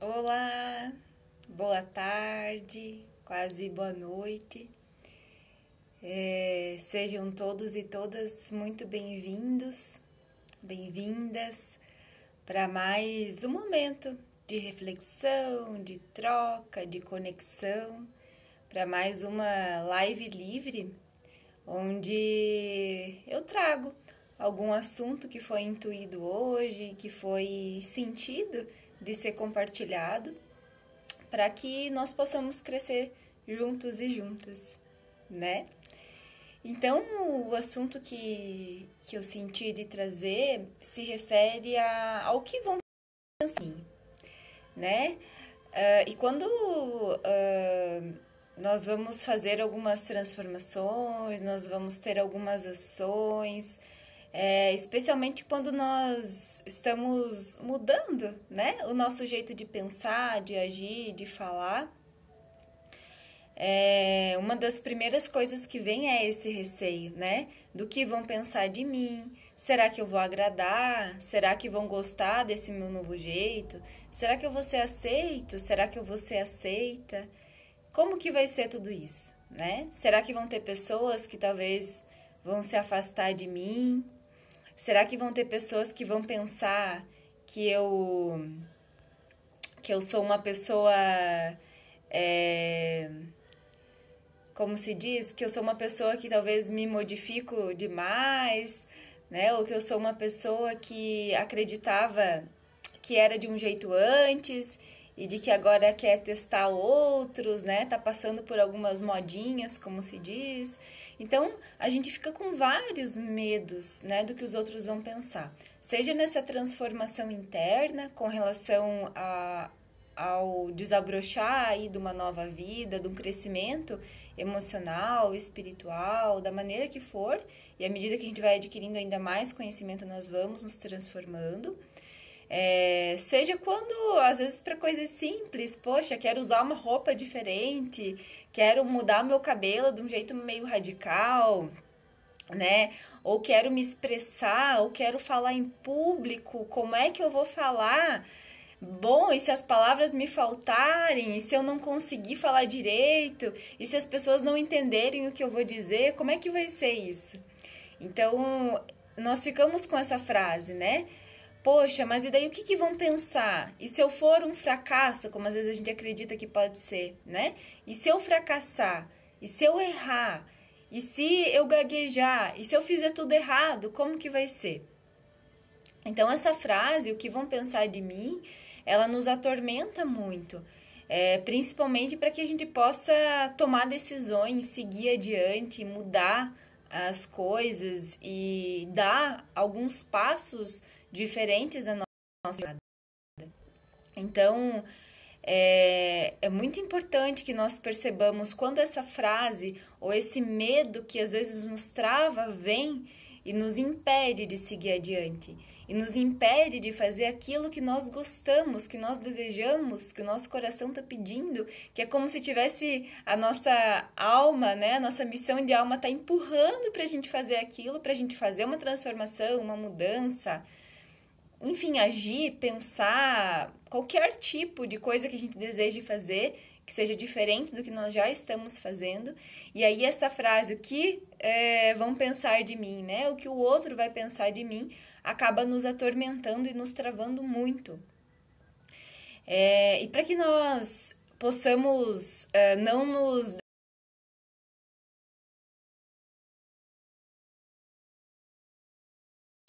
Olá, boa tarde, quase boa noite. Sejam todos e todas muito bem-vindos, bem-vindas para mais um momento de reflexão, de troca, de conexão, para mais uma live livre, onde eu trago algum assunto que foi intuído hoje, que foi sentido de ser compartilhado, para que nós possamos crescer juntos e juntas, né? Então, o assunto que eu senti de trazer se refere ao que vão pensar em mim, né? E quando nós vamos fazer algumas transformações, nós vamos ter algumas ações, especialmente quando nós estamos mudando, né? O nosso jeito de pensar, de agir, de falar. Uma das primeiras coisas que vem é esse receio, né? Do que vão pensar de mim? Será que eu vou agradar? Será que vão gostar desse meu novo jeito? Será que eu vou ser aceito? Será que eu vou ser aceita? Como que vai ser tudo isso, né? Será que vão ter pessoas que talvez vão se afastar de mim? Será que vão ter pessoas que vão pensar que eu sou uma pessoa, é, como se diz, que eu sou uma pessoa que talvez me modifico demais, né? Ou que eu sou uma pessoa que acreditava que era de um jeito antes e de que agora quer testar outros, né? Tá passando por algumas modinhas, como se diz. Então, a gente fica com vários medos, né, do que os outros vão pensar. Seja nessa transformação interna com relação ao desabrochar aí de uma nova vida, de um crescimento emocional, espiritual, da maneira que for, e à medida que a gente vai adquirindo ainda mais conhecimento, nós vamos nos transformando. Seja quando, às vezes, para coisas simples, poxa, quero usar uma roupa diferente, quero mudar meu cabelo de um jeito meio radical, né? Ou quero me expressar, ou quero falar em público, como é que eu vou falar? Bom, e se as palavras me faltarem, e se eu não conseguir falar direito, e se as pessoas não entenderem o que eu vou dizer, como é que vai ser isso? Então, nós ficamos com essa frase, né? Poxa, mas e daí o que vão pensar? E se eu for um fracasso, como às vezes a gente acredita que pode ser, né? E se eu fracassar? E se eu errar? E se eu gaguejar? E se eu fizer tudo errado? Como que vai ser? Então, essa frase, o que vão pensar de mim, ela nos atormenta muito. Principalmente para que a gente possa tomar decisões, seguir adiante, mudar as coisas e dar alguns passos diferentes à nossa vida. Então, é muito importante que nós percebamos quando essa frase ou esse medo que às vezes nos trava vem e nos impede de seguir adiante. E nos impede de fazer aquilo que nós gostamos, que nós desejamos, que o nosso coração está pedindo, que é como se tivesse a nossa alma, né? A nossa missão de alma está empurrando para a gente fazer aquilo, para a gente fazer uma transformação, uma mudança, enfim, agir, pensar, qualquer tipo de coisa que a gente deseje fazer, que seja diferente do que nós já estamos fazendo. E aí essa frase, o que vão pensar de mim, né? O que o outro vai pensar de mim, acaba nos atormentando e nos travando muito. E para que nós possamos não nos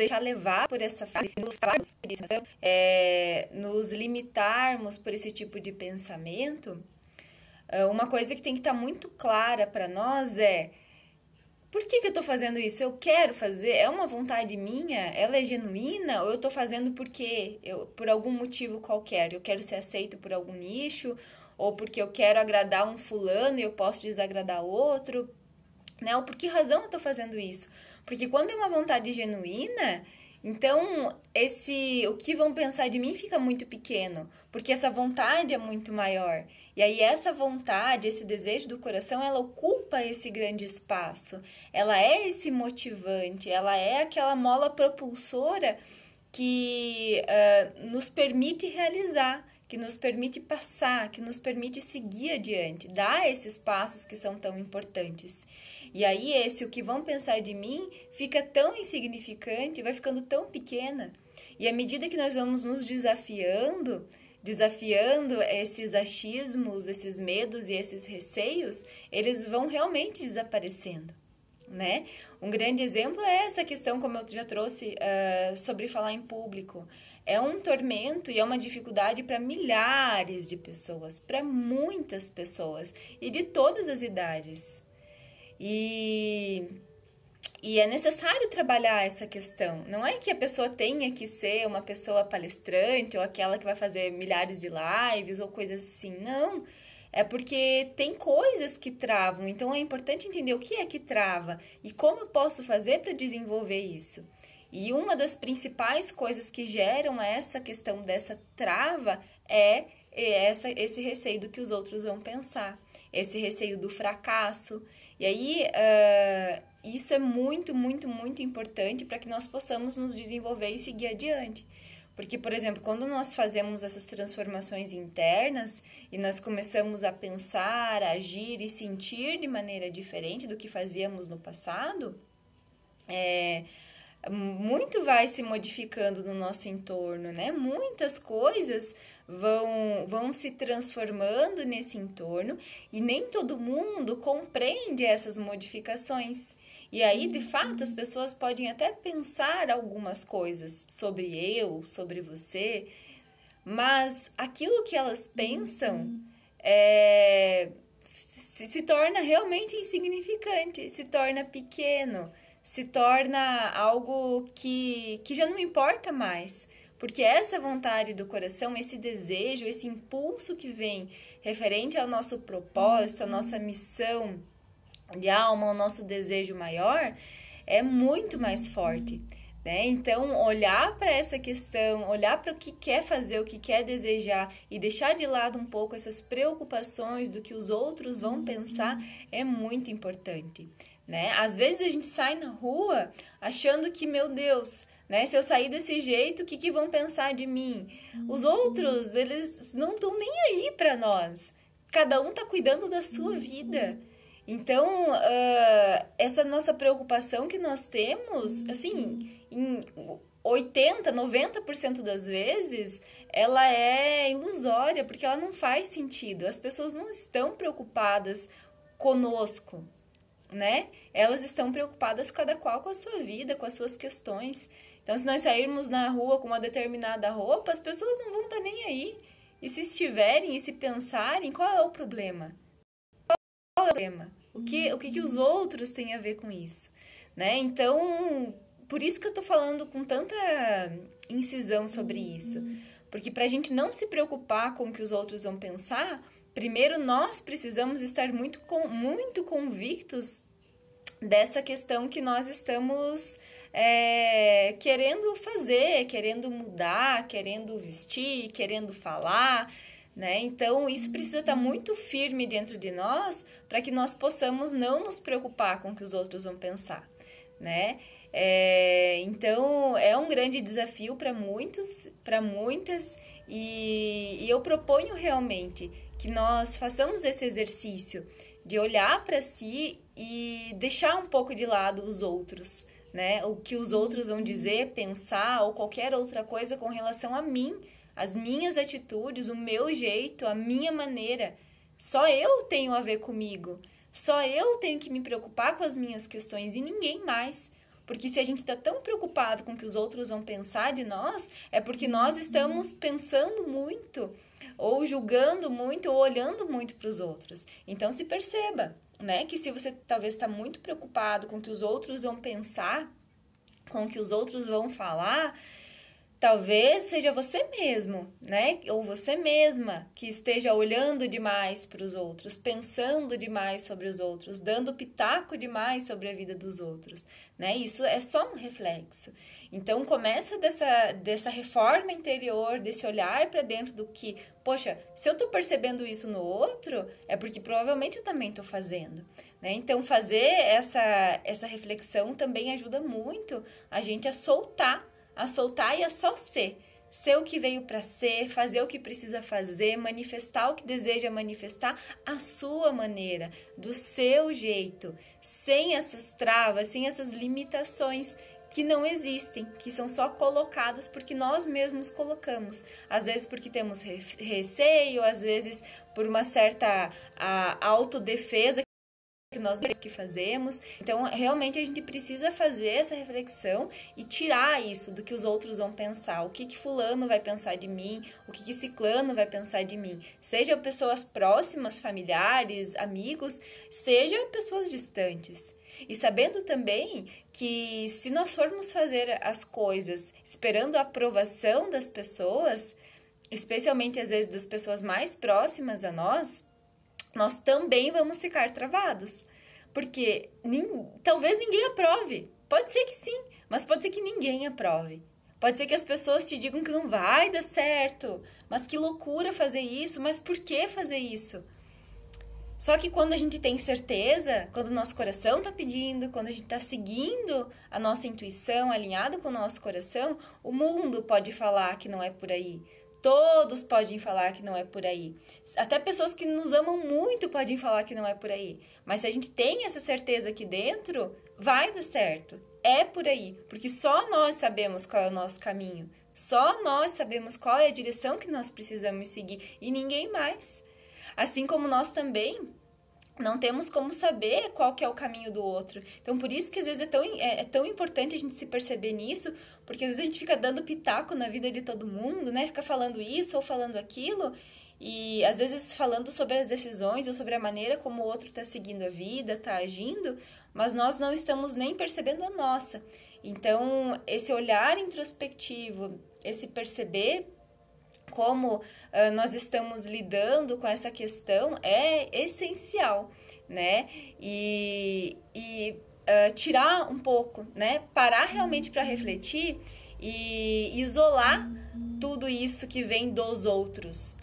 deixar levar por essa frase, nos limitarmos por esse tipo de pensamento, uma coisa que tem que estar muito clara para nós é: por que eu estou fazendo isso? Eu quero fazer? É uma vontade minha? Ela é genuína? Ou eu estou fazendo porque por algum motivo qualquer? Eu quero ser aceito por algum nicho? Ou porque eu quero agradar um fulano e eu posso desagradar outro? Né? Ou por que razão eu estou fazendo isso? Porque quando é uma vontade genuína, então o que vão pensar de mim fica muito pequeno, porque essa vontade é muito maior. E aí essa vontade, esse desejo do coração, ela ocupa esse grande espaço. Ela é esse motivante, ela é aquela mola propulsora que nos permite realizar, que nos permite passar, que nos permite seguir adiante, dar esses passos que são tão importantes. E aí o que vão pensar de mim fica tão insignificante, vai ficando tão pequena. E à medida que nós vamos nos desafiando esses achismos, esses medos e esses receios, eles vão realmente desaparecendo, né? Um grande exemplo é essa questão, como eu já trouxe, sobre falar em público. É um tormento e é uma dificuldade para milhares de pessoas, para muitas pessoas e de todas as idades. E é necessário trabalhar essa questão. Não é que a pessoa tenha que ser uma pessoa palestrante ou aquela que vai fazer milhares de lives ou coisas assim. Não. É porque tem coisas que travam. Então é importante entender o que é que trava e como eu posso fazer para desenvolver isso. E uma das principais coisas que geram essa questão dessa trava é esse receio do que os outros vão pensar, esse receio do fracasso. E aí, isso é muito, muito, muito importante para que nós possamos nos desenvolver e seguir adiante. Porque, por exemplo, quando nós fazemos essas transformações internas e nós começamos a pensar, agir e sentir de maneira diferente do que fazíamos no passado, muito vai se modificando no nosso entorno, né? Muitas coisas vão se transformando nesse entorno e nem todo mundo compreende essas modificações. E aí, de fato, as pessoas podem até pensar algumas coisas sobre você, mas aquilo que elas pensam se torna realmente insignificante, se torna pequeno, se torna algo que já não importa mais. Porque essa vontade do coração, esse desejo, esse impulso que vem referente ao nosso propósito, à nossa missão de alma, ao nosso desejo maior, é muito mais forte, né? Então, olhar para essa questão, olhar para o que quer fazer, o que quer desejar e deixar de lado um pouco essas preocupações do que os outros vão pensar é muito importante, né? Às vezes a gente sai na rua achando que, meu Deus, né? Se eu sair desse jeito, o que vão pensar de mim? Os outros, eles não estão nem aí para nós. Cada um está cuidando da sua vida. Então, essa nossa preocupação que nós temos, assim, em 80%, 90% das vezes, ela é ilusória, porque ela não faz sentido. As pessoas não estão preocupadas conosco, né? Elas estão preocupadas cada qual com a sua vida, com as suas questões. Então, se nós sairmos na rua com uma determinada roupa, as pessoas não vão estar nem aí. E se estiverem e se pensarem, qual é o problema? Qual é o problema? O que os outros têm a ver com isso? Né? Então, por isso que eu estou falando com tanta incisão sobre isso. Porque para a gente não se preocupar com o que os outros vão pensar, primeiro nós precisamos estar muito convictos dessa questão que nós estamos querendo fazer, querendo mudar, querendo vestir, querendo falar, né? Então, isso precisa estar muito firme dentro de nós para que nós possamos não nos preocupar com o que os outros vão pensar, né? Então, é um grande desafio para muitos, para muitas, e eu proponho realmente que nós façamos esse exercício de olhar para si e deixar um pouco de lado os outros, né? O que os outros vão dizer, pensar ou qualquer outra coisa com relação a mim, as minhas atitudes, o meu jeito, a minha maneira. Só eu tenho a ver comigo. Só eu tenho que me preocupar com as minhas questões e ninguém mais. Porque se a gente está tão preocupado com o que os outros vão pensar de nós, é porque nós estamos pensando muito, ou julgando muito, ou olhando muito para os outros. Então, se perceba, né, que se você talvez está muito preocupado com o que os outros vão pensar, com o que os outros vão falar, talvez seja você mesmo, né? Ou você mesma que esteja olhando demais para os outros, pensando demais sobre os outros, dando pitaco demais sobre a vida dos outros, né? Isso é só um reflexo. Então, começa dessa reforma interior, desse olhar para dentro do que, poxa, se eu estou percebendo isso no outro, é porque provavelmente eu também estou fazendo, né? Então, fazer essa reflexão também ajuda muito a gente a soltar e a só ser, ser o que veio para ser, fazer o que precisa fazer, manifestar o que deseja manifestar à sua maneira, do seu jeito, sem essas travas, sem essas limitações que não existem, que são só colocadas porque nós mesmos colocamos. Às vezes porque temos receio, às vezes por uma certa autodefesa que nós que fazemos. Então, realmente a gente precisa fazer essa reflexão e tirar isso do que os outros vão pensar. O que fulano vai pensar de mim? O que ciclano vai pensar de mim? Seja pessoas próximas, familiares, amigos, seja pessoas distantes. E sabendo também que se nós formos fazer as coisas esperando a aprovação das pessoas, especialmente às vezes das pessoas mais próximas a nós também vamos ficar travados. Porque talvez ninguém aprove. Pode ser que sim, mas pode ser que ninguém aprove. Pode ser que as pessoas te digam que não vai dar certo. Mas que loucura fazer isso. Mas por que fazer isso? Só que quando a gente tem certeza, quando o nosso coração está pedindo, quando a gente está seguindo a nossa intuição, alinhado com o nosso coração, o mundo pode falar que não é por aí. Todos podem falar que não é por aí. Até pessoas que nos amam muito podem falar que não é por aí. Mas se a gente tem essa certeza aqui dentro, vai dar certo. É por aí. Porque só nós sabemos qual é o nosso caminho. Só nós sabemos qual é a direção que nós precisamos seguir. E ninguém mais. Assim como nós também não temos como saber qual que é o caminho do outro. Então, por isso que às vezes é tão importante a gente se perceber nisso, porque às vezes a gente fica dando pitaco na vida de todo mundo, né? Fica falando isso ou falando aquilo, e às vezes falando sobre as decisões ou sobre a maneira como o outro está seguindo a vida, está agindo, mas nós não estamos nem percebendo a nossa. Então, esse olhar introspectivo, esse perceber como nós estamos lidando com essa questão é essencial, né? E tirar um pouco, né? Parar realmente para refletir e isolar tudo isso que vem dos outros.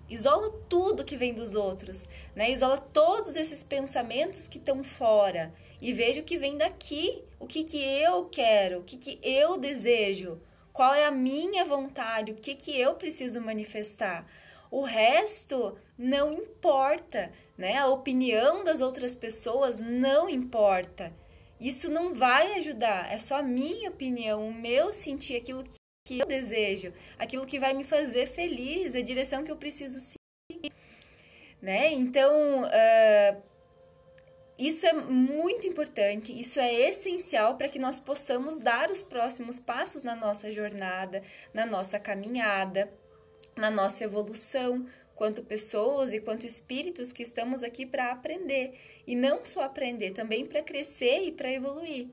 Isola tudo que vem dos outros, né? Isola todos esses pensamentos que estão fora e veja o que vem daqui, o que eu quero, o que eu desejo. Qual é a minha vontade? O que eu preciso manifestar? O resto não importa, né? A opinião das outras pessoas não importa. Isso não vai ajudar. É só a minha opinião, o meu sentir, aquilo que eu desejo, aquilo que vai me fazer feliz, a direção que eu preciso seguir, né? Então, isso é muito importante, isso é essencial para que nós possamos dar os próximos passos na nossa jornada, na nossa caminhada, na nossa evolução, quanto pessoas e quanto espíritos que estamos aqui para aprender. E não só aprender, também para crescer e para evoluir,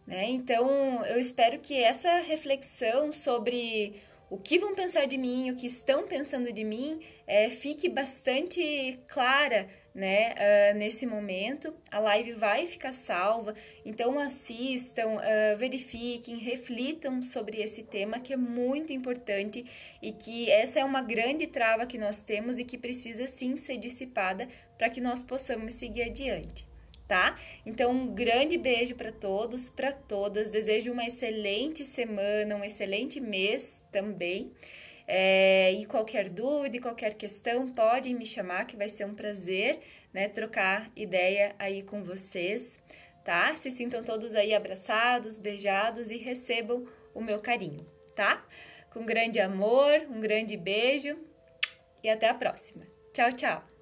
né? Então, eu espero que essa reflexão sobre o que vão pensar de mim, o que estão pensando de mim, fique bastante clara, né, nesse momento. A live vai ficar salva, então assistam, verifiquem, reflitam sobre esse tema que é muito importante e que essa é uma grande trava que nós temos e que precisa sim ser dissipada para que nós possamos seguir adiante, tá? Então, um grande beijo para todos, para todas. Desejo uma excelente semana, um excelente mês também. E qualquer dúvida e qualquer questão, podem me chamar, que vai ser um prazer, né, trocar ideia aí com vocês, tá? Se sintam todos aí abraçados, beijados e recebam o meu carinho, tá? Com grande amor, um grande beijo e até a próxima. Tchau, tchau!